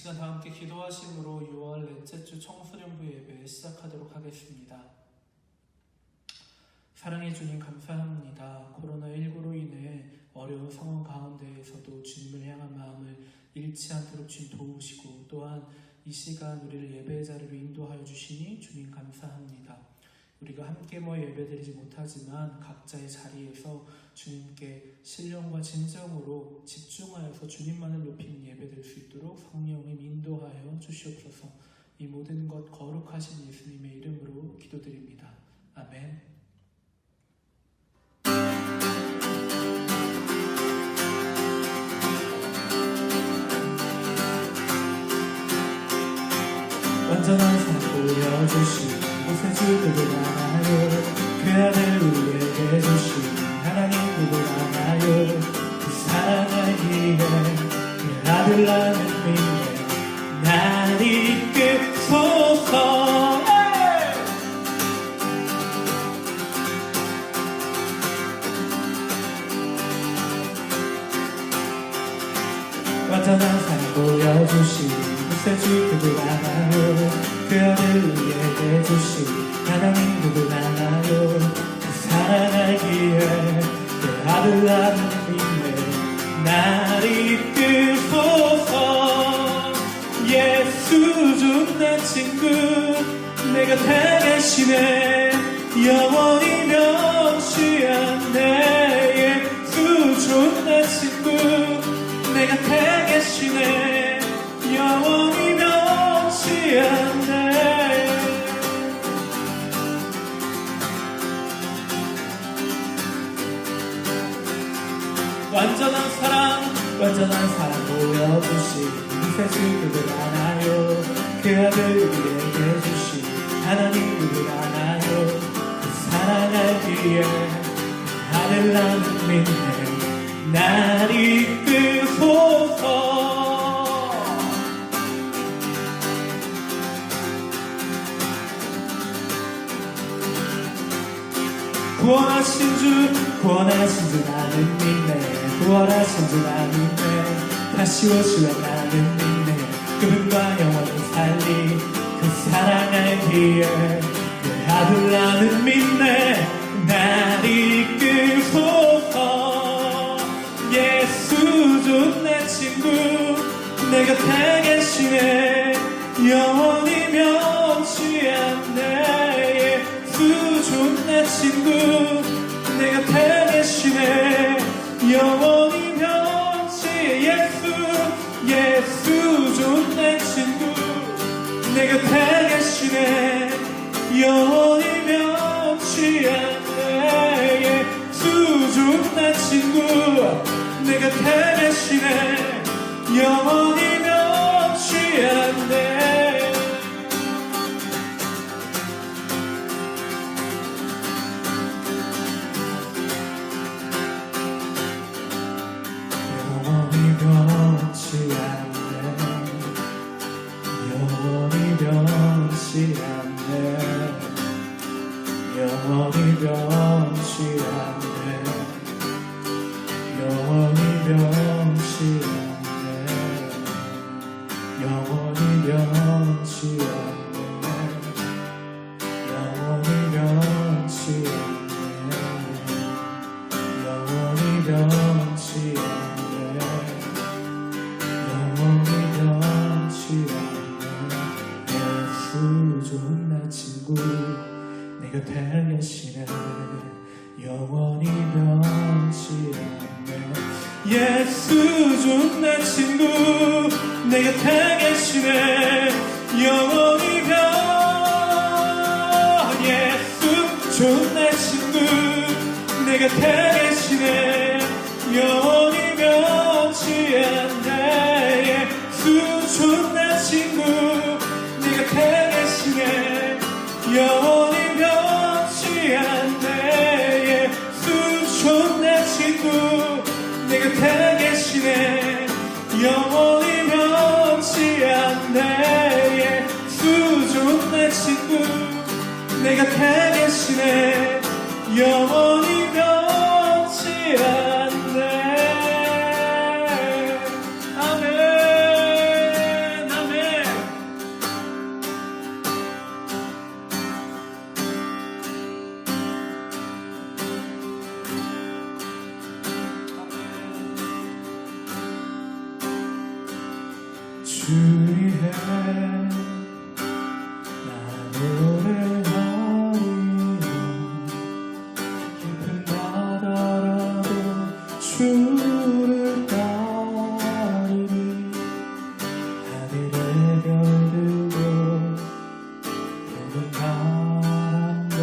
시간 다 함께 기도하심으로 6월 넷째 주 청소년부 예배 시작하도록 하겠습니다. 사랑해 주님 감사합니다. 코로나19로 인해 어려운 상황 가운데에서도 주님을 향한 마음을 잃지 않도록 주님 도우시고 또한 이 시간 우리를 예배의 자리로 인도하여 주시니 주님 감사합니다. 우리가 함께 모여 예배드리지 못하지만 각자의 자리에서 주님께 신령과 진정으로 집중하여서 주님만을 높이는 예배될 수 있도록 성령님 인도하여 주시옵소서. 이 모든 것 거룩하신 예수님의 이름으로 기도드립니다. 아멘. 완전한 삶 보여주신 구세주 누구 하나요? 그 아들 우리에게 주신 하나님 누구 하나요? 그 사랑하기에 그 아들 나는 믿네 날 이끄소서. 완전한 삶 보여주신 구세주 누구 하나요? 그 아들 우리에게 주신 하나님 누구 하나요? 그 사랑하기에 그 아들 나는 믿네 날 이끄소서. 예수 좀 내 친구 내 곁에 계시네 영원히 변치 않네. 예수 좀 내 친구 내 곁에 계시네 영원히 변치 않네. 완전한 사랑 보여주신 구세주 누구 하나요? 그 아들 우리에게 주신 하나님 누구 하나요? 그 사랑하기에 그 아들 나는 믿네 날 이끄소서. 구원하신 주 나는 믿네 구원하신 주 나는 믿네 다시 오시려 나는 믿네 그분과 영원히 살리 그 사랑하기에 그 아들 나는 믿네 날 이끄소서. 예수 좀 내 친구 내 곁에 계시네 영원히 변치 않네. 예수 좀 내 친구 내 곁에 계시네 영원히 변치. 예수 좀 내 친구 내 곁에 계시네 영원히 변치 않네. 예수 좀 내 친구 내 곁에 계시네 영원히 변치 않네. 영원히 변치 않네 영원히 변치 않네 영원히 변치 않네 영원히 변치 않네 영원히 변치 않네 영원히 변치 않네 영원히 변치 않네 영원히 변치 않네. 예수 좀 내 친구 내 곁에 계시네 영원히 변치 않네. 예수 좀 내 친구 내 곁에 계시네 영원히 예수 좀 내 친구 내 곁에 계시네 영원히 변치 않네. 예수 좀 내 친구 내 곁에 계시네 영원히 변치 않네. 예수 좀 내 친구 내 곁에 계시네 영원히 변치 않네. 예수 좀 내 친구 내 곁에 계시네 영원히 변치 않네. 아멘. 주 위에 나 노래하리라 깊은 바다라도 주를 따르리 하늘의 별들도 푸른 바람도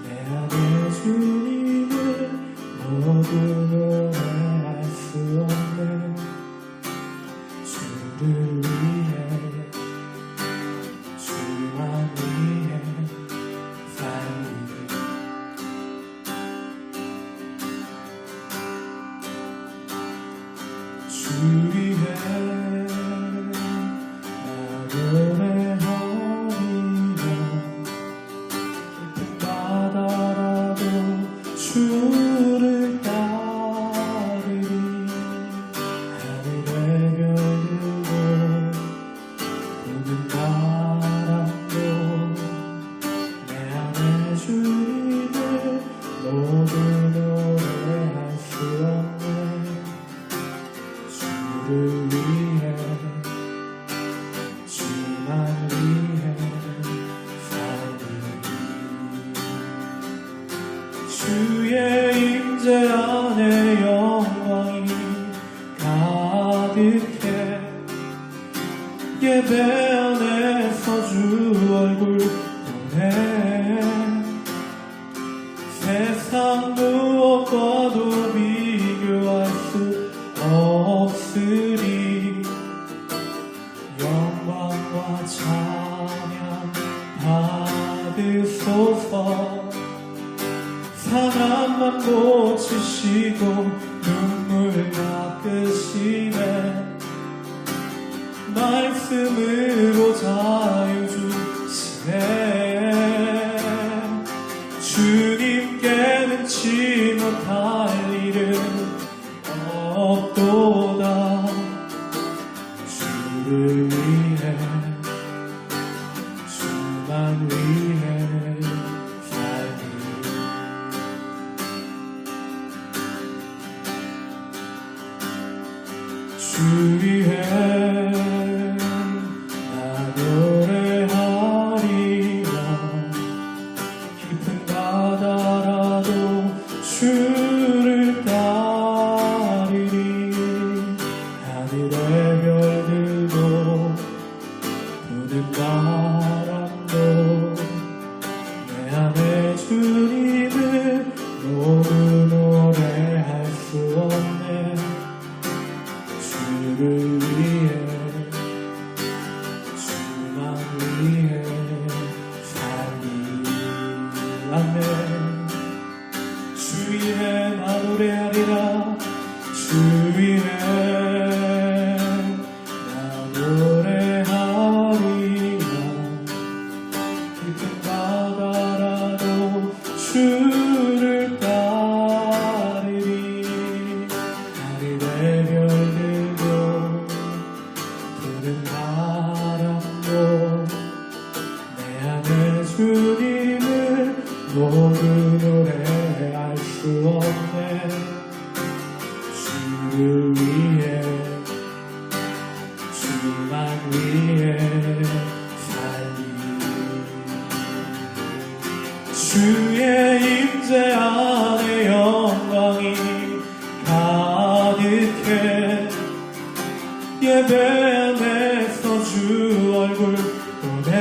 내 안에 주님을 모두 노래할 수 없네 주를 위해 주만 위해 살리 주 위해 나 노래하리라 깊은 바다라도 주를 따르리 하늘의 별들도 부는 바람도 내 안에 주님을 모두 노래할 수 없네 주를 위해 주만 위해 살리 주의 임재 안에 영광이 가득해 예배 안에서 주 얼굴 보네 세상 무엇과도 비교할 수 없으리 영광과 찬양 받으소서 사랑만 고치시고 눈물 닦으시네 말씀으로 자유 주시네 주님께 능치 못할 일은 없도다 주를 위해 주만 위해 살리 주 위해 나 노래하리라 깊은 바다라도 주를 따르리 하늘의 별들도 부는 바람도 내 안에 주님을 모두 노래할 수 없네 주를 위해 주만 위해 살리 아멘 주 위해 나 노래하리라 주 위해 나 노래하리라 깊은 바다라도 주를 따르리 하늘의 별들도 푸른 바람도 내 안에 주님을 모두 노래할 수 없네 주를 위해 주만 위해 살리 주의 임재 안에 영광이 가득해 예배 안에서 주 얼굴 보네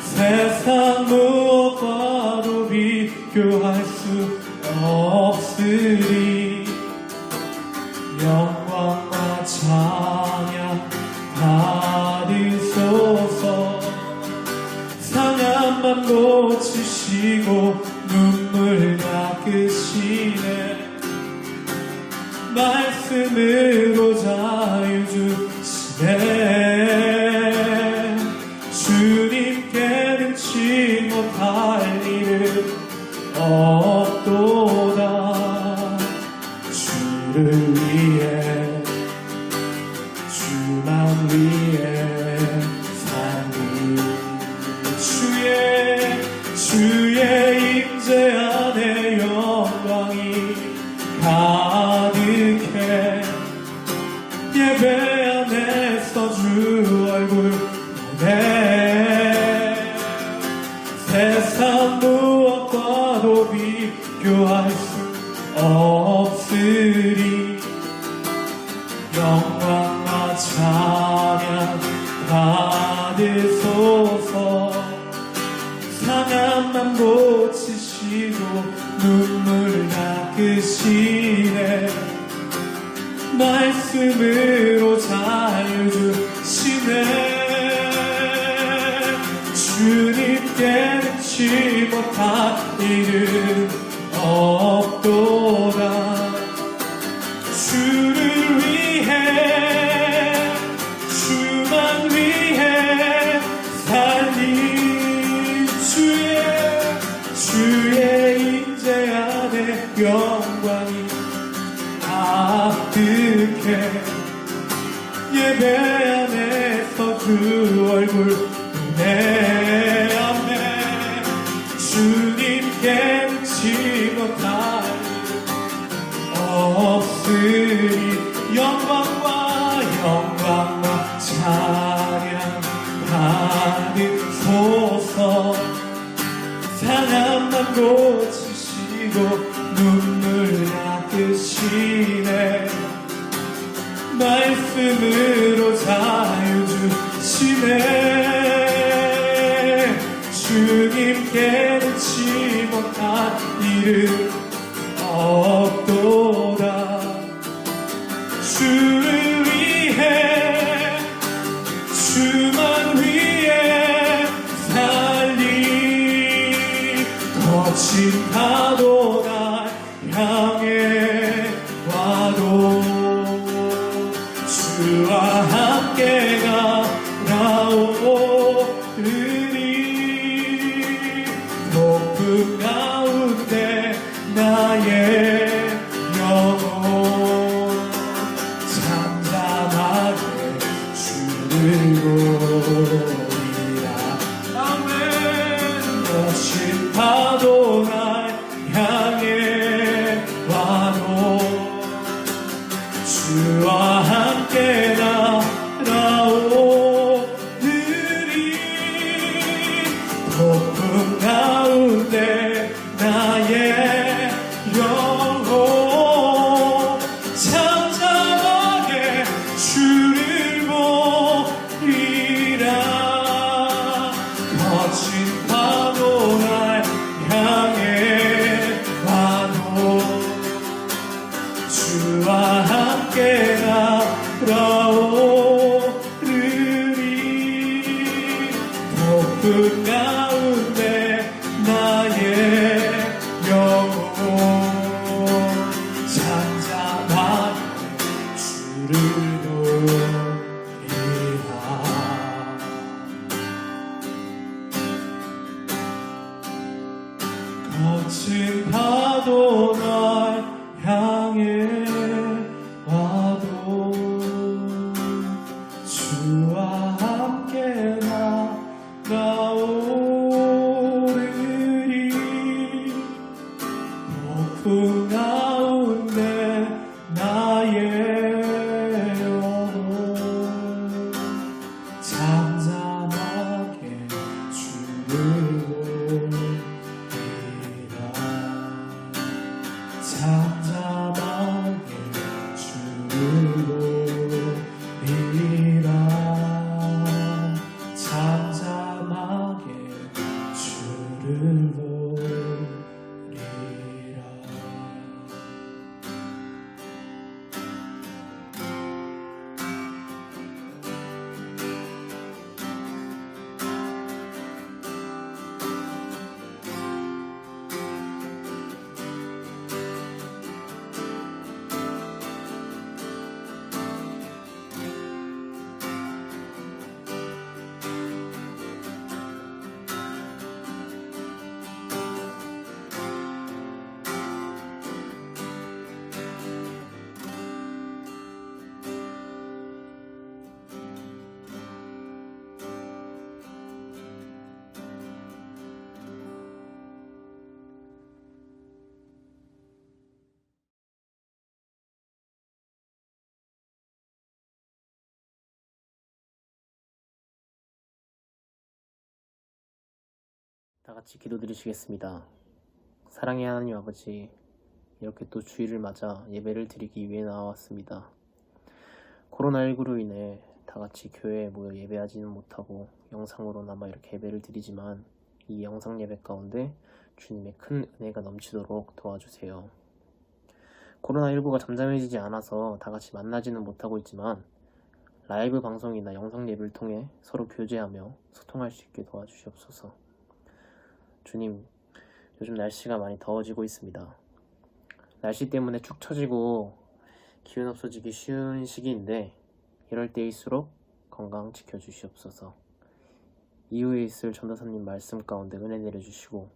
세상 무엇과도 비교할 수 없으리 영광과 찬양 받으소서 상함만 고치시고 눈물 닦으시네 말씀으로 자유 주시네 주님께 능치 못할 일은 없도다 주를 위해 주만 위해 살리 주의 임재 안에 영광이 가득해 구할 수 없으리. 영광과 찬양 받으소서. 상함만 고치시고 눈물 닦으시네. 말씀으로 자유 주시네. 주님께 능치 못할 일은 없도다. 주를 위해 주만 위해 살린 주의 임재 안에 영광이 가득해. 예배 안에서 그 얼굴 보네. 아멘. 주님께 능치 못할 없으리. 영광과 찬양 받으소서. 상함만 고치시고 눈물 닦으시네. 말씀으로 자유 주시네. 주님께 능치 못할 일은 없도다. 주를 위해 주만 위해 살리. 거친 파도 날 향해 와도 주와 함께 가라오르리. 높은 가운데 나의 영혼 잠잠하게 주를 보리라. 아멘. 거친 파도 날 향해 와도 주와 함께 나아오르리. 높은 가운데 나의 영혼 잠잠하게 주를 보리라. 거친 파도 날 향해 와도 주와 함께 나아오르리. 높은 가운데 나의 영혼 잠잠하게 주를 보리라. 거친 파도 날 향해 와도 주와 함께 나아오르리. 높은 가운데 나의 영혼 잠잠하게 주를 보리라. 잠잠하게 주를 보리라. 잠잠하게 주를 보리라. 다 같이 기도드리시겠습니다. 사랑의 하나님 아버지, 이렇게 또 주일을 맞아 예배를 드리기 위해 나왔습니다. 코로나19로 인해 다 같이 교회에 모여 예배하지는 못하고 영상으로나마 이렇게 예배를 드리지만 이 영상 예배 가운데 주님의 큰 은혜가 넘치도록 도와주세요. 코로나19가 잠잠해지지 않아서 다 같이 만나지는 못하고 있지만 라이브 방송이나 영상 예배를 통해 서로 교제하며 소통할 수 있게 도와주시옵소서. 주님, 요즘 날씨가 많이 더워지고 있습니다. 날씨 때문에 축 처지고 기운 없어지기 쉬운 시기인데 이럴 때일수록 건강 지켜주시옵소서. 이후에 있을 전도사님 말씀 가운데 은혜 내려주시고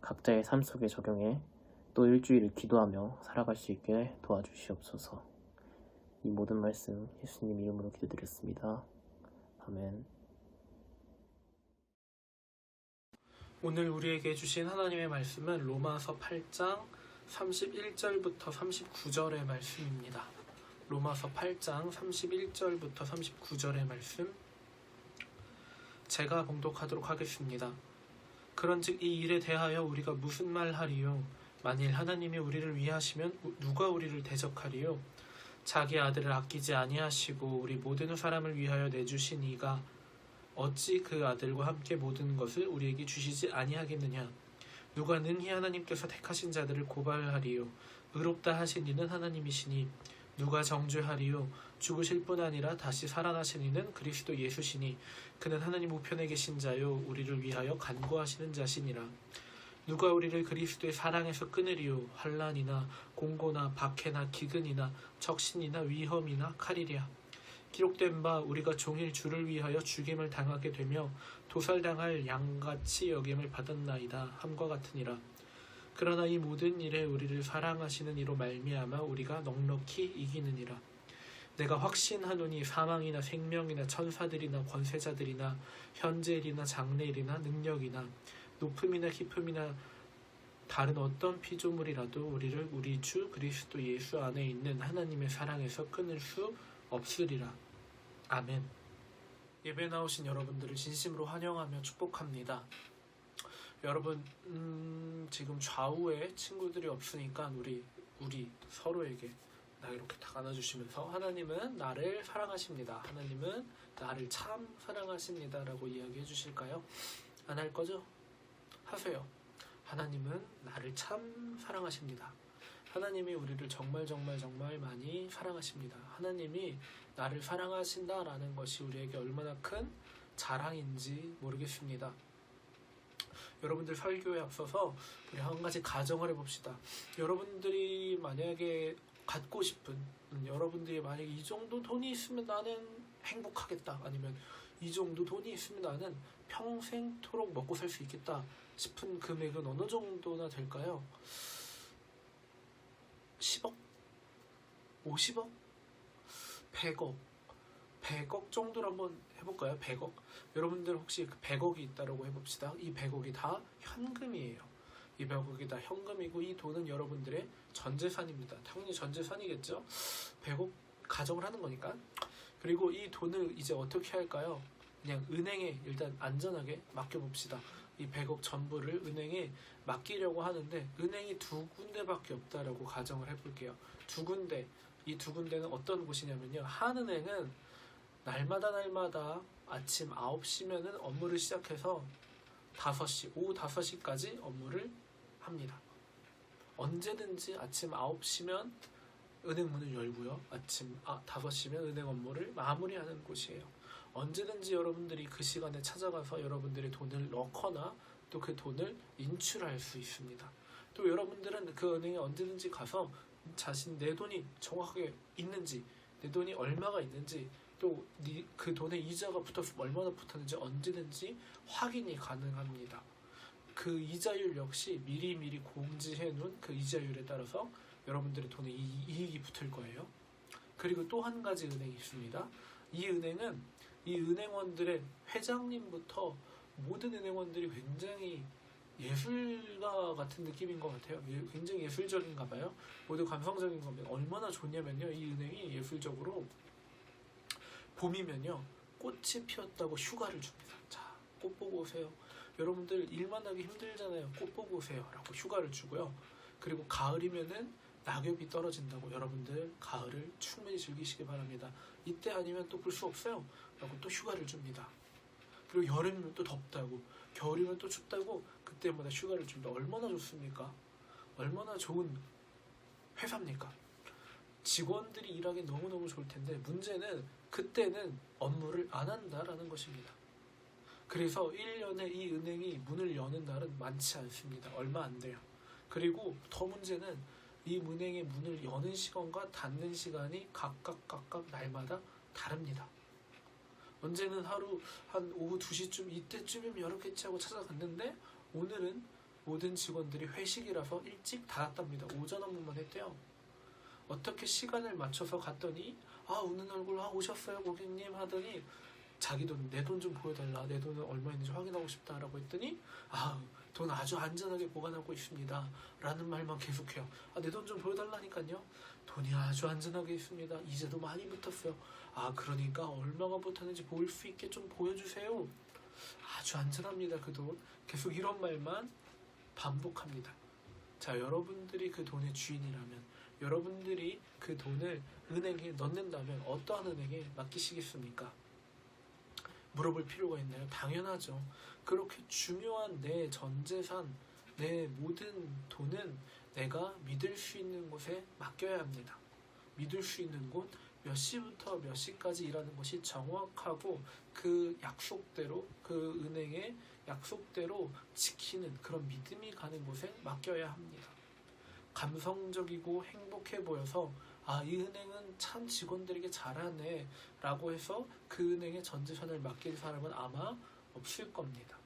각자의 삶 속에 적용해 또 일주일을 기도하며 살아갈 수 있게 도와주시옵소서. 이 모든 말씀 예수님 이름으로 기도드렸습니다. 아멘. 오늘 우리에게 주신 하나님의 말씀은 로마서 8장 31절부터 39절의 말씀입니다. 로마서 8장 31절부터 39절의 말씀 제가 봉독하도록 하겠습니다. 그런즉 이 일에 대하여 우리가 무슨 말하리요? 만일 하나님이 우리를 위하시면 누가 우리를 대적하리요? 자기 아들을 아끼지 아니하시고 우리 모든 사람을 위하여 내주신 이가 어찌 그 아들과 함께 모든 것을 우리에게 주시지 아니하겠느냐? 누가 능히 하나님께서 택하신 자들을 고발하리요? 의롭다 하신 이는 하나님이시니 누가 정죄하리요? 죽으실 뿐 아니라 다시 살아나신 이는 그리스도 예수시니 그는 하나님 우편에 계신 자요 우리를 위하여 간구하시는 자시니라. 누가 우리를 그리스도의 사랑에서 끊으리요? 환난이나 공고나 박해나 기근이나 적신이나 위험이나 칼이랴. 기록된 바 우리가 종일 주를 위하여 죽임을 당하게 되며 도살당할 양같이 여김을 받았나이다 함과 같으니라. 그러나 이 모든 일에 우리를 사랑하시는 이로 말미암아 우리가 넉넉히 이기느니라. 내가 확신하노니 사망이나 생명이나 천사들이나 권세자들이나 현재일이나 장래일이나 능력이나 높음이나 깊음이나 다른 어떤 피조물이라도 우리를 우리 주 그리스도 예수 안에 있는 하나님의 사랑에서 끊을 수 없으리라. 아멘. 예배 나오신 여러분들을 진심으로 환영하며 축복합니다. 여러분 지금 좌우에 친구들이 없으니까 우리 서로에게 나 이렇게 다 안아주시면서 하나님은 나를 사랑하십니다. 하나님은 나를 참 사랑하십니다 라고 이야기해 주실까요? 안 할 거죠? 하세요. 하나님은 나를 참 사랑하십니다. 하나님이 우리를 정말 많이 사랑하십니다. 하나님이 나를 사랑하신다라는 것이 우리에게 얼마나 큰 자랑인지 모르겠습니다. 여러분들 설교에 앞서서 우리 한 가지 가정을 해봅시다. 여러분들이 만약에 갖고 싶은 여러분들이 만약에 이 정도 돈이 있으면 나는 행복하겠다, 아니면 이 정도 돈이 있으면 나는 평생토록 먹고 살 수 있겠다 싶은 금액은 어느 정도나 될까요? 10억? 50억? 100억 정도로 한번 해볼까요? 100억. 여러분들 혹시 100억이 있다고 해봅시다. 이 100억이 다 현금이에요. 이 100억이 다 현금이고 이 돈은 여러분들의 전재산입니다. 당연히 전재산이겠죠? 100억 가정을 하는 거니까. 그리고 이 돈을 이제 어떻게 할까요? 그냥 은행에 일단 안전하게 맡겨봅시다. 이 100억 전부를 은행에 맡기려고 하는데 은행이 두 군데밖에 없다라고 가정을 해볼게요. 두 군데. 이 두 군데는 어떤 곳이냐면요. 한은행은 날마다 아침 9시면은 업무를 시작해서 5시, 오후 5시까지 업무를 합니다. 언제든지 아침 9시면 은행 문을 열고요. 아침 5시면 은행 업무를 마무리하는 곳이에요. 언제든지 여러분들이 그 시간에 찾아가서 여러분들의 돈을 넣거나 또 그 돈을 인출할 수 있습니다. 또 여러분들은 그 은행에 언제든지 가서 내 돈이 정확하게 있는지, 내 돈이 얼마가 있는지, 또 그 돈에 이자가 붙어서 얼마나 붙었는지 언제든지 확인이 가능합니다. 그 이자율 역시 미리 공지해 놓은 그 이자율에 따라서 여러분들의 돈에 이익이 붙을 거예요. 그리고 또 한 가지 은행이 있습니다. 이 은행은 이 은행원들의 회장님부터 모든 은행원들이 굉장히 예술가 같은 느낌인 것 같아요. 굉장히 예술적인가 봐요. 모두 감성적인 겁니다. 얼마나 좋냐면요. 이 은행이 예술적으로 봄이면요. 꽃이 피었다고 휴가를 줍니다. 자, 꽃 보고 오세요. 여러분들 일만 하기 힘들잖아요. 꽃 보고 오세요 라고 휴가를 주고요. 그리고 가을이면은 낙엽이 떨어진다고. 여러분들 가을을 충분히 즐기시기 바랍니다. 이때 아니면 또 볼 수 없어요 라고 또 휴가를 줍니다. 그리고 여름이면 또 덥다고, 겨울이면 또 춥다고 그때마다 휴가를 줍니다. 얼마나 좋습니까? 얼마나 좋은 회사입니까? 직원들이 일하기 너무너무 좋을 텐데, 문제는 그때는 업무를 안 한다라는 것입니다. 그래서 1년에 이 은행이 문을 여는 날은 많지 않습니다. 얼마 안 돼요. 그리고 더 문제는 이 은행의 문을 여는 시간과 닫는 시간이 각각 날마다 다릅니다. 언제는 하루 한 오후 2시쯤 이때쯤이면 열었겠지 하고 찾아갔는데, 오늘은 모든 직원들이 회식이라서 일찍 닫았답니다. 오전 업무만 했대요. 어떻게 시간을 맞춰서 갔더니 웃는 얼굴 오셨어요 고객님 하더니, 자기 돈, 내 돈 좀 보여달라, 내 돈은 얼마 있는지 확인하고 싶다라고 했더니 돈 아주 안전하게 보관하고 있습니다 라는 말만 계속해요. 내 돈 좀 보여달라니까요. 돈이 아주 안전하게 있습니다. 이제도 많이 붙었어요. 그러니까 얼마가 붙었는지 보일 수 있게 좀 보여주세요. 아주 안전합니다 그 돈. 계속 이런 말만 반복합니다. 자, 여러분들이 그 돈의 주인이라면, 여러분들이 그 돈을 은행에 넣는다면 어떠한 은행에 맡기시겠습니까? 물어볼 필요가 있나요? 당연하죠. 그렇게 중요한 내 전재산, 내 모든 돈은 내가 믿을 수 있는 곳에 맡겨야 합니다. 믿을 수 있는 곳, 몇 시부터 몇 시까지 일하는 것이 정확하고 그 약속대로, 그 은행의 약속대로 지키는 그런 믿음이 가는 곳에 맡겨야 합니다. 감성적이고 행복해 보여서 이 은행은 참 직원들에게 잘하네 라고 해서 그 은행의 전재산을 맡길 사람은 아마 없을 겁니다.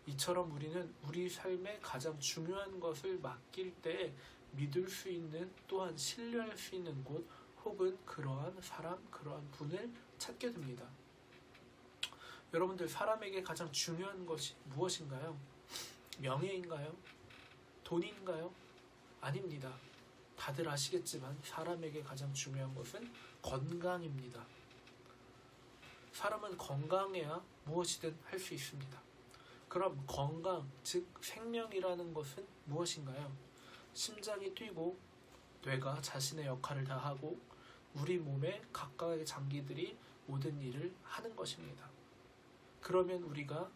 이처럼 우리는 우리 삶의 가장 중요한 것을 맡길 때 믿을 수 있는, 또한 신뢰할 수 있는 곳, 혹은 그러한 사람, 그러한 분을 찾게 됩니다. 여러분들, 사람에게 가장 중요한 것이 무엇인가요? 명예인가요? 돈인가요? 아닙니다. 다들 아시겠지만 사람에게 가장 중요한 것은 건강입니다. 사람은 건강해야 무엇이든 할 수 있습니다. 그럼 건강, 즉 생명이라는 것은 무엇인가요? 심장이 뛰고 뇌가 자신의 역할을 다하고 우리 몸의 각각의 장기들이 모든 일을 하는 것입니다. 그러면 우리가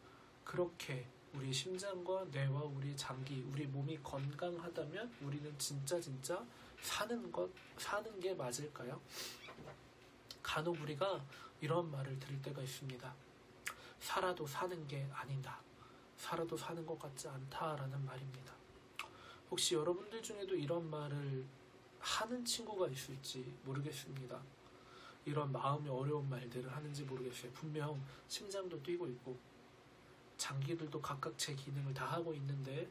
그렇게 우리 심장과 뇌와 우리 장기, 우리 몸이 건강하다면 우리는 진짜 사는 게 맞을까요? 간혹 우리가 이런 말을 들을 때가 있습니다. 살아도 사는 게 아니다. 살아도 사는 것 같지 않다라는 말입니다. 혹시 여러분들 중에도 이런 말을 하는 친구가 있을지 모르겠습니다. 이런 마음이 어려운 말들을 하는지 모르겠어요. 분명 심장도 뛰고 있고 장기들도 각각 제 기능을 다 하고 있는데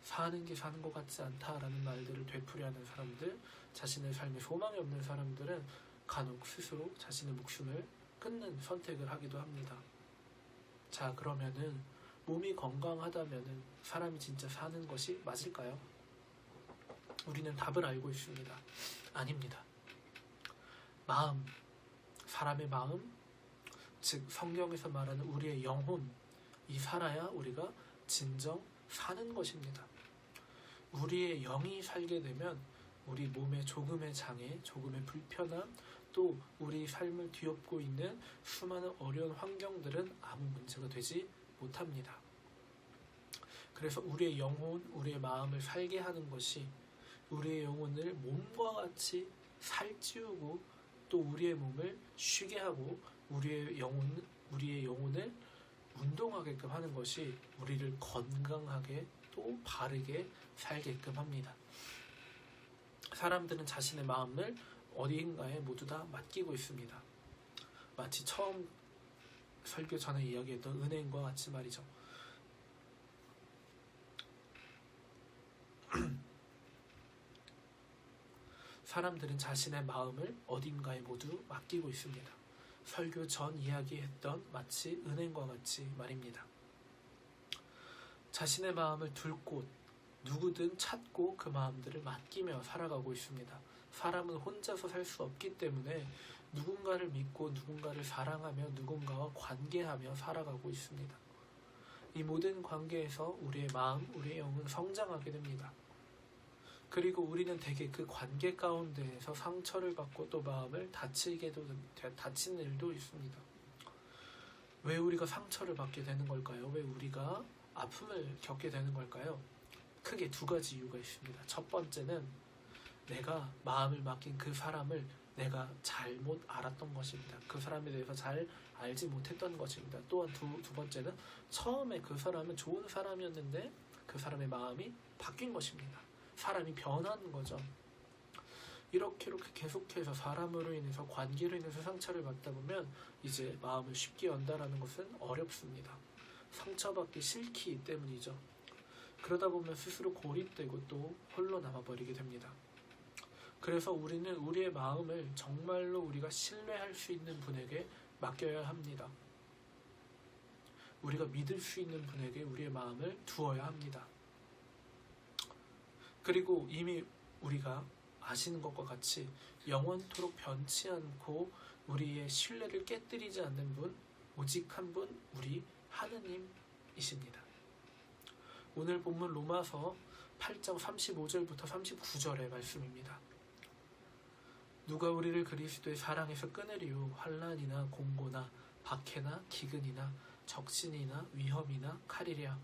사는 게 사는 것 같지 않다라는 말들을 되풀이하는 사람들, 자신의 삶에 소망이 없는 사람들은 간혹 스스로 자신의 목숨을 끊는 선택을 하기도 합니다. 자, 그러면은 몸이 건강하다면은 사람이 진짜 사는 것이 맞을까요? 우리는 답을 알고 있습니다. 아닙니다. 마음, 사람의 마음, 즉 성경에서 말하는 우리의 영혼, 이 살아야 우리가 진정 사는 것입니다. 우리의 영이 살게 되면 우리 몸의 조금의 장애, 조금의 불편함, 또 우리 삶을 뒤엎고 있는 수많은 어려운 환경들은 아무 문제가 되지 못합니다. 그래서 우리의 영혼, 우리의 마음을 살게 하는 것이 우리의 영혼을 몸과 같이 살찌우고 또 우리의 몸을 쉬게 하고 우리의 영혼을 운동하게끔 하는 것이 우리를 건강하게 또 바르게 살게끔 합니다. 사람들은 자신의 마음을 어디인가에 모두 다 맡기고 있습니다. 마치 처음 설교 전에 이야기했던 은행과 같이 말이죠. 사람들은 자신의 마음을 어딘가에 모두 맡기고 있습니다. 설교 전 이야기했던 마치 은행과 같이 말입니다. 자신의 마음을 둘 곳, 누구든 찾고 그 마음들을 맡기며 살아가고 있습니다. 사람은 혼자서 살 수 없기 때문에 누군가를 믿고 누군가를 사랑하며 누군가와 관계하며 살아가고 있습니다. 이 모든 관계에서 우리의 마음, 우리의 영은 성장하게 됩니다. 그리고 우리는 대개 그 관계 가운데에서 상처를 받고 또 마음을 다치는 일도 있습니다. 왜 우리가 상처를 받게 되는 걸까요? 왜 우리가 아픔을 겪게 되는 걸까요? 크게 두 가지 이유가 있습니다. 첫 번째는 내가 마음을 맡긴 그 사람을 내가 잘못 알았던 것입니다. 그 사람에 대해서 잘 알지 못했던 것입니다. 또한 두 번째는 처음에 그 사람은 좋은 사람이었는데 그 사람의 마음이 바뀐 것입니다. 사람이 변하는 거죠. 이렇게 계속해서 사람으로 인해서 관계로 인해서 상처를 받다 보면 이제 마음을 쉽게 연다라는 것은 어렵습니다. 상처받기 싫기 때문이죠. 그러다 보면 스스로 고립되고 또 홀로 남아버리게 됩니다. 그래서 우리는 우리의 마음을 정말로 우리가 신뢰할 수 있는 분에게 맡겨야 합니다. 우리가 믿을 수 있는 분에게 우리의 마음을 두어야 합니다. 그리고 이미 우리가 아시는 것과 같이 영원토록 변치 않고 우리의 신뢰를 깨뜨리지 않는 분, 오직 한 분, 우리 하느님이십니다. 오늘 본문 로마서 8장 35절부터 39절의 말씀입니다. 누가 우리를 그리스도의 사랑에서 끊으리요? 환난이나 공고나 박해나 기근이나 적신이나 위험이나 칼이랴.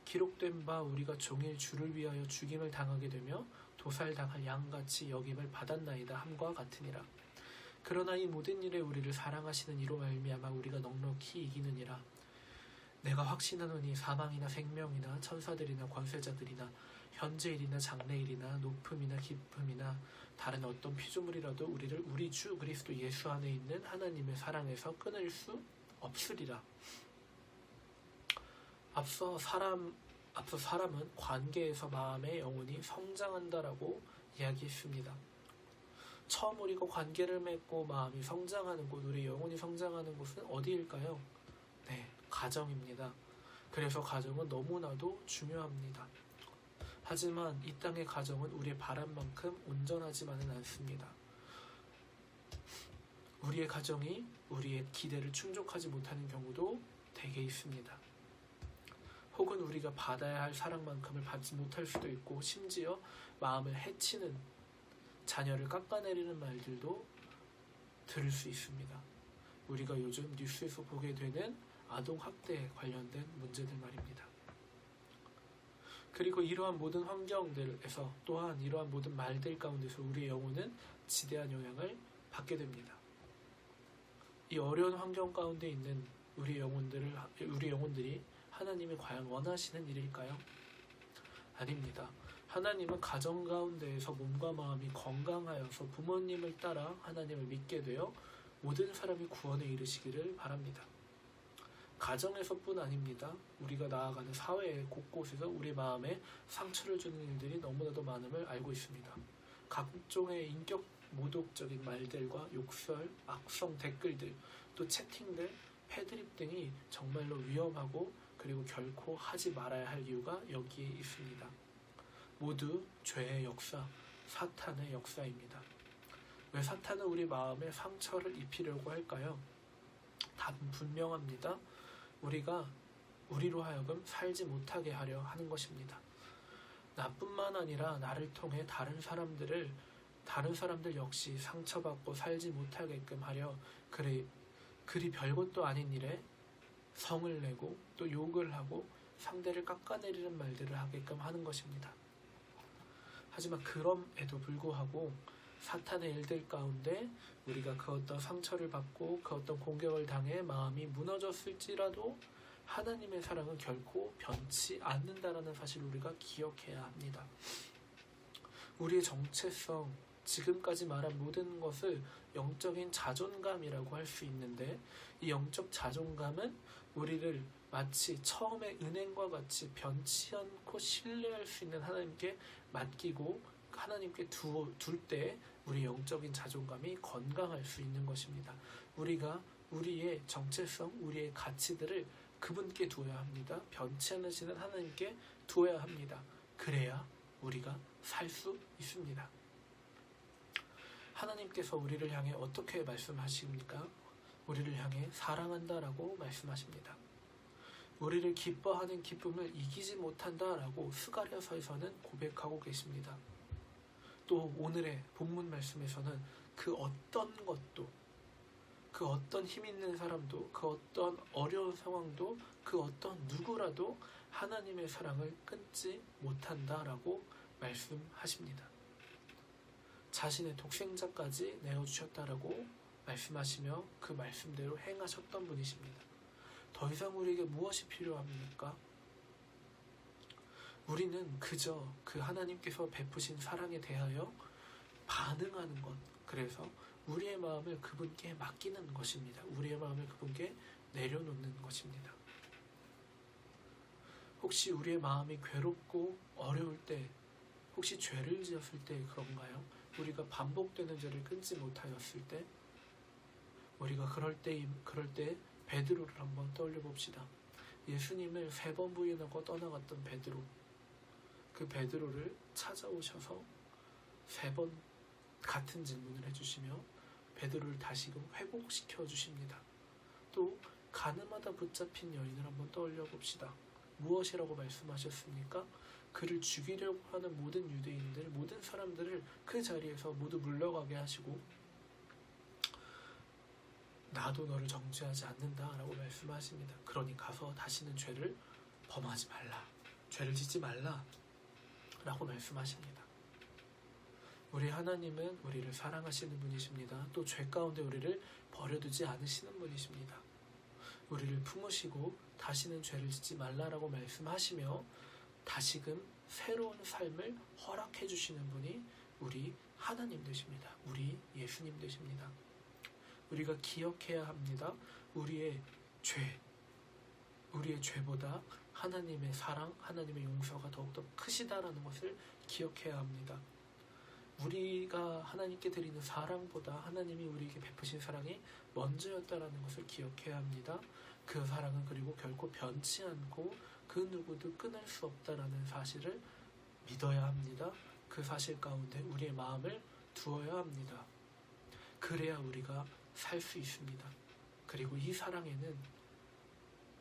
기록된 바 우리가 종일 주를 위하여 죽임을 당하게 되며 도살당할 양같이 여김을 받았나이다 함과 같으니라. 그러나 이 모든 일에 우리를 사랑하시는 이로 말미암아 우리가 넉넉히 이기느니라. 내가 확신하노니 사망이나 생명이나 천사들이나 권세자들이나 현재일이나 장래일이나 높음이나 깊음이나 다른 어떤 피조물이라도 우리를 우리 주 그리스도 예수 안에 있는 하나님의 사랑에서 끊을 수 없으리라. 앞서 사람은 관계에서 마음의 영혼이 성장한다라고 이야기했습니다. 처음 우리가 관계를 맺고 마음이 성장하는 곳, 우리 영혼이 성장하는 곳은 어디일까요? 네, 가정입니다. 그래서 가정은 너무나도 중요합니다. 하지만 이 땅의 가정은 우리의 바람만큼 온전하지만은 않습니다. 우리의 가정이 우리의 기대를 충족하지 못하는 경우도 되게 있습니다. 혹은 우리가 받아야 할 사랑만큼을 받지 못할 수도 있고 심지어 마음을 해치는 자녀를 깎아내리는 말들도 들을 수 있습니다. 우리가 요즘 뉴스에서 보게 되는 아동학대에 관련된 문제들 말입니다. 그리고 이러한 모든 환경들에서 또한 이러한 모든 말들 가운데서 우리의 영혼은 지대한 영향을 받게 됩니다. 이 어려운 환경 가운데 있는 우리 영혼들이 하나님이 과연 원하시는 일일까요? 아닙니다. 하나님은 가정 가운데에서 몸과 마음이 건강하여서 부모님을 따라 하나님을 믿게 되어 모든 사람이 구원에 이르시기를 바랍니다. 가정에서뿐 아닙니다. 우리가 나아가는 사회 곳곳에서 우리 마음에 상처를 주는 일들이 너무나도 많음을 알고 있습니다. 각종의 인격 모독적인 말들과 욕설, 악성 댓글들, 또 채팅들, 패드립 등이 정말로 위험하고 그리고 결코 하지 말아야 할 이유가 여기에 있습니다. 모두 죄의 역사, 사탄의 역사입니다. 왜 사탄은 우리 마음에 상처를 입히려고 할까요? 답은 분명합니다. 우리가 우리로 하여금 살지 못하게 하려 하는 것입니다. 나뿐만 아니라 나를 통해 다른 사람들 역시 상처받고 살지 못하게끔 하려 그리 별것도 아닌 일에 성을 내고 또 욕을 하고 상대를 깎아내리는 말들을 하게끔 하는 것입니다. 하지만 그럼에도 불구하고 사탄의 일들 가운데 우리가 그 어떤 상처를 받고 그 어떤 공격을 당해 마음이 무너졌을지라도 하나님의 사랑은 결코 변치 않는다라는 사실을 우리가 기억해야 합니다. 우리의 정체성, 지금까지 말한 모든 것을 영적인 자존감이라고 할 수 있는데 이 영적 자존감은 우리를 마치 처음의 은행과 같이 변치 않고 신뢰할 수 있는 하나님께 맡기고 하나님께 둘 때 우리 영적인 자존감이 건강할 수 있는 것입니다. 우리가 우리의 정체성, 우리의 가치들을 그분께 두어야 합니다. 변치 않으시는 하나님께 두어야 합니다. 그래야 우리가 살 수 있습니다. 하나님께서 우리를 향해 어떻게 말씀하십니까? 우리를 향해 사랑한다라고 말씀하십니다. 우리를 기뻐하는 기쁨을 이기지 못한다라고 스가랴서에서는 고백하고 계십니다. 또 오늘의 본문 말씀에서는 그 어떤 것도, 그 어떤 힘 있는 사람도, 그 어떤 어려운 상황도, 그 어떤 누구라도 하나님의 사랑을 끊지 못한다라고 말씀하십니다. 자신의 독생자까지 내어주셨다라고 말씀하시며 그 말씀대로 행하셨던 분이십니다. 더 이상 우리에게 무엇이 필요합니까? 우리는 그저 그 하나님께서 베푸신 사랑에 대하여 반응하는 것, 그래서 우리의 마음을 그분께 맡기는 것입니다. 우리의 마음을 그분께 내려놓는 것입니다. 혹시 우리의 마음이 괴롭고 어려울 때, 혹시 죄를 지었을 때 그런가요? 우리가 반복되는 죄를 끊지 못하였을 때, 우리가 그럴 때 베드로를 한번 떠올려 봅시다. 예수님을 3번 부인하고 떠나갔던 베드로, 그 베드로를 찾아오셔서 3번 같은 질문을 해주시며 베드로를 다시금 회복시켜 주십니다. 또 가늠하다 붙잡힌 여인을 한번 떠올려 봅시다. 무엇이라고 말씀하셨습니까? 그를 죽이려고 하는 모든 유대인들, 모든 사람들을 그 자리에서 모두 물러가게 하시고 나도 너를 정죄하지 않는다라고 말씀하십니다. 그러니 가서 다시는 죄를 범하지 말라, 죄를 짓지 말라 라고 말씀하십니다. 우리 하나님은 우리를 사랑하시는 분이십니다. 또 죄 가운데 우리를 버려두지 않으시는 분이십니다. 우리를 품으시고 다시는 죄를 짓지 말라라고 말씀하시며 다시금 새로운 삶을 허락해 주시는 분이 우리 하나님 되십니다. 우리 예수님 되십니다. 우리가 기억해야 합니다. 우리의 죄보다 하나님의 사랑, 하나님의 용서가 더욱더 크시다라는 것을 기억해야 합니다. 우리가 하나님께 드리는 사랑보다 하나님이 우리에게 베푸신 사랑이 먼저였다라는 것을 기억해야 합니다. 그 사랑은 그리고 결코 변치 않고 그 누구도 끊을 수 없다라는 사실을 믿어야 합니다. 그 사실 가운데 우리의 마음을 두어야 합니다. 그래야 우리가 살 수 있습니다. 그리고 이 사랑에는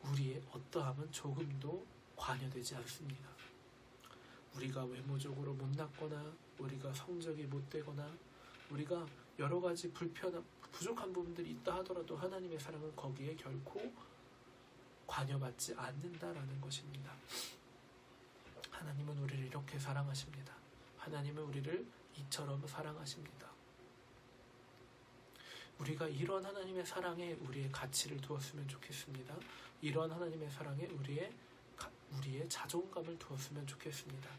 우리의 어떠함은 조금도 관여되지 않습니다. 우리가 외모적으로 못났거나 우리가 성적이 못되거나 우리가 여러 가지 부족한 부분들이 있다 하더라도 하나님의 사랑은 거기에 결코 관여받지 않는다라는 것입니다. 하나님은 우리를 이렇게 사랑하십니다. 하나님은 우리를 이처럼 사랑하십니다. 우리가 이런 하나님의 사랑에 우리의 가치를 두었으면 좋겠습니다. 이런 하나님의 사랑에 우리의 자존감을 두었으면 좋겠습니다.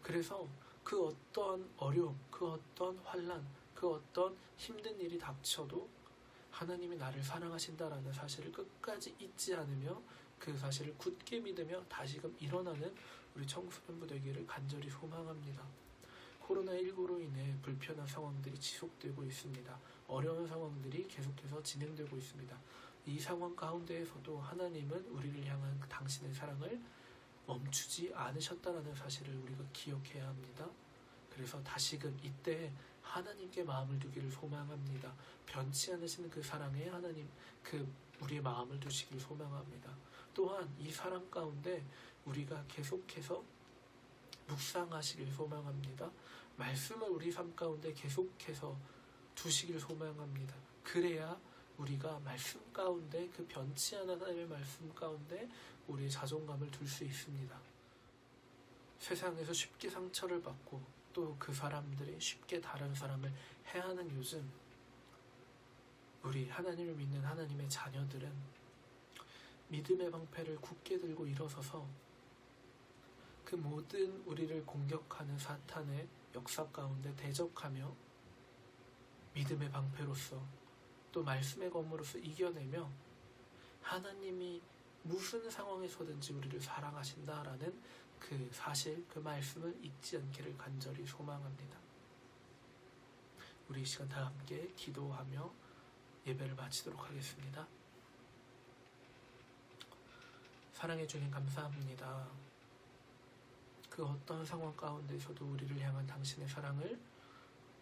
그래서 그 어떤 어려움, 그 어떤 환난, 그 어떤 힘든 일이 닥쳐도 하나님이 나를 사랑하신다라는 사실을 끝까지 잊지 않으며 그 사실을 굳게 믿으며 다시금 일어나는 우리 청소년부 되기를 간절히 소망합니다. 코로나19로 인해 불편한 상황들이 지속되고 있습니다. 어려운 상황들이 계속해서 진행되고 있습니다. 이 상황 가운데에서도 하나님은 우리를 향한 당신의 사랑을 멈추지 않으셨다는 사실을 우리가 기억해야 합니다. 그래서 다시금 이때 하나님께 마음을 두기를 소망합니다. 변치 않으시는 그 사랑에 하나님 우리의 마음을 두시길 소망합니다. 또한 이 사랑 가운데 우리가 계속해서 묵상하시길 소망합니다. 말씀을 우리 삶 가운데 계속해서 두시길 소망합니다. 그래야 우리가 말씀 가운데 그 변치 않은 하나님의 말씀 가운데 우리의 자존감을 둘 수 있습니다. 세상에서 쉽게 상처를 받고 또 그 사람들이 쉽게 다른 사람을 해하는 요즘 우리 하나님을 믿는 하나님의 자녀들은 믿음의 방패를 굳게 들고 일어서서 그 모든 우리를 공격하는 사탄의 역사 가운데 대적하며 믿음의 방패로서 또 말씀의 검으로서 이겨내며 하나님이 무슨 상황에서든지 우리를 사랑하신다라는 그 사실, 그 말씀을 잊지 않기를 간절히 소망합니다. 우리 이 시간 다 함께 기도하며 예배를 마치도록 하겠습니다. 사랑해 주님 감사합니다. 그 어떤 상황 가운데서도 우리를 향한 당신의 사랑을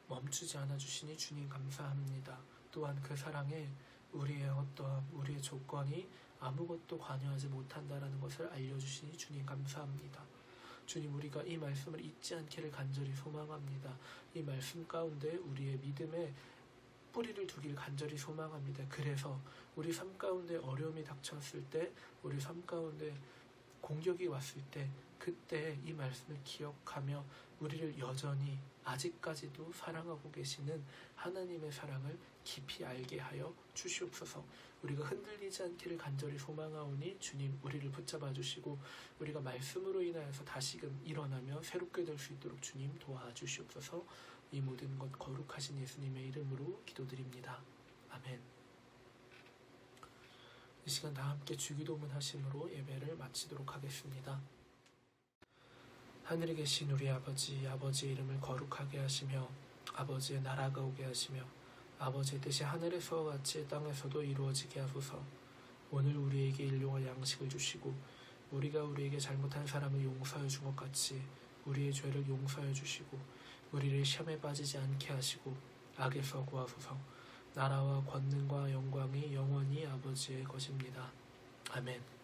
멈추지 않아 주시니 주님 감사합니다. 또한 그 사랑에 우리의 어떠함, 우리의 조건이 아무것도 관여하지 못한다라는 것을 알려주시니 주님 감사합니다. 주님, 우리가 이 말씀을 잊지 않기를 간절히 소망합니다. 이 말씀 가운데 우리의 믿음의 뿌리를 두길 간절히 소망합니다. 그래서 우리 삶 가운데 어려움이 닥쳤을 때, 우리 삶 가운데 공격이 왔을 때, 그때 이 말씀을 기억하며 우리를 여전히 아직까지도 사랑하고 계시는 하나님의 사랑을 깊이 알게 하여 주시옵소서. 우리가 흔들리지 않기를 간절히 소망하오니 주님, 우리를 붙잡아 주시고 우리가 말씀으로 인하여서 다시금 일어나며 새롭게 될 수 있도록 주님 도와주시옵소서. 이 모든 것 거룩하신 예수님의 이름으로 기도드립니다. 아멘. 이 시간 다 함께 주기도문 하심으로 예배를 마치도록 하겠습니다. 하늘에 계신 우리 아버지, 아버지의 이름을 거룩하게 하시며 아버지의 나라가 오게 하시며 아버지의 뜻이 하늘에서와 같이 땅에서도 이루어지게 하소서. 오늘 우리에게 일용할 양식을 주시고 우리가 우리에게 잘못한 사람을 용서하여 준 것 같이 우리의 죄를 용서하여 주시고 우리를 시험에 빠지지 않게 하시고 악에서 구하소서. 나라와 권능과 영광이 영원히 아버지의 것입니다. 아멘.